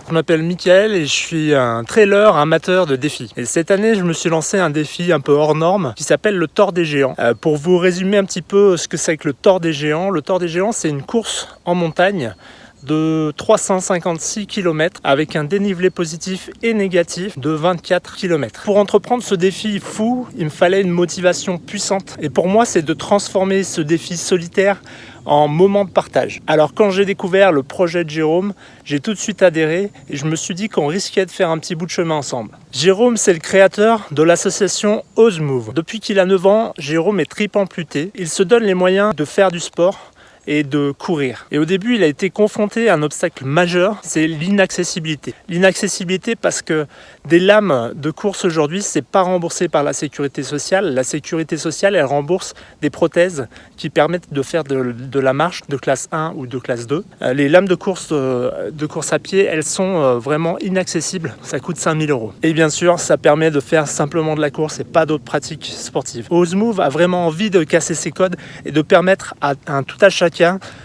Je m'appelle Mickaël et je suis un trailer amateur de défis. Et cette année, je me suis lancé un défi un peu hors norme qui s'appelle le Tour des Géants. Pour vous résumer un petit peu ce que c'est que le Tour des Géants, c'est une course en montagne de 356 km avec un dénivelé positif et négatif de 24 km. Pour entreprendre ce défi fou, il me fallait une motivation puissante. Et pour moi, c'est de transformer ce défi solitaire en moment de partage. Alors quand j'ai découvert le projet de Jérôme, j'ai tout de suite adhéré et je me suis dit qu'on risquait de faire un petit bout de chemin ensemble. Jérôme, c'est le créateur de l'association Ozmove. Depuis qu'il a 9 ans, Jérôme est triple amputé. Il se donne les moyens de faire du sport et de courir. Et au début, il a été confronté à un obstacle majeur, c'est l'inaccessibilité. L'inaccessibilité parce que des lames de course aujourd'hui, c'est pas remboursé par la sécurité sociale. La sécurité sociale, elle rembourse des prothèses qui permettent de faire de la marche de classe 1 ou de classe 2. Les lames de course à pied, elles sont vraiment inaccessibles. Ça coûte 5 000 €. Et bien sûr, ça permet de faire simplement de la course et pas d'autres pratiques sportives. Ozmove a vraiment envie de casser ces codes et de permettre à tout à chacun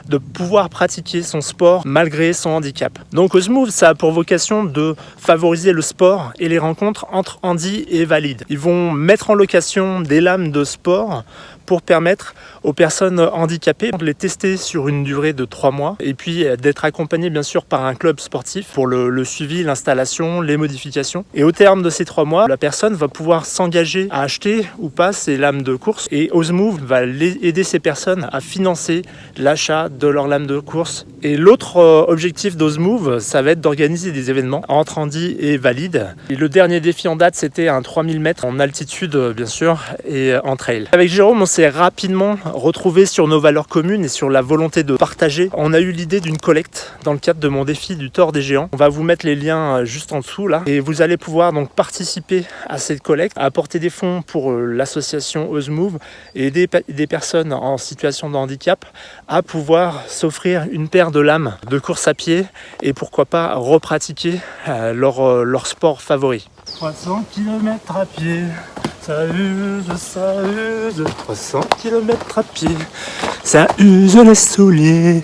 de pouvoir pratiquer son sport malgré son handicap. Donc Ozmove, ça a pour vocation de favoriser le sport et les rencontres entre handi et valides. Ils vont mettre en location des lames de sport pour permettre aux personnes handicapées de les tester sur une durée de 3 mois et puis d'être accompagnées bien sûr par un club sportif pour le suivi, l'installation, les modifications. Et au terme de ces 3 mois, la personne va pouvoir s'engager à acheter ou pas ces lames de course et Ozmove va aider ces personnes à financer l'achat de leurs lames de course. Et l'autre objectif d'Ozmove, ça va être d'organiser des événements entre handi et valides. Et le dernier défi en date, c'était un 3000 mètres en altitude bien sûr et en trail. Avec Jérôme, on s'est rapidement retrouvé sur nos valeurs communes et sur la volonté de partager. On a eu l'idée d'une collecte dans le cadre de mon défi du Tour des Géants. On va vous mettre les liens juste en dessous là et vous allez pouvoir donc participer à cette collecte, apporter des fonds pour l'association Ozmove et aider des personnes en situation de handicap à pouvoir s'offrir une paire de lames de course à pied et pourquoi pas repratiquer leur sport favori. 300 km à pied, ça use, 300 km à pied, ça use les souliers.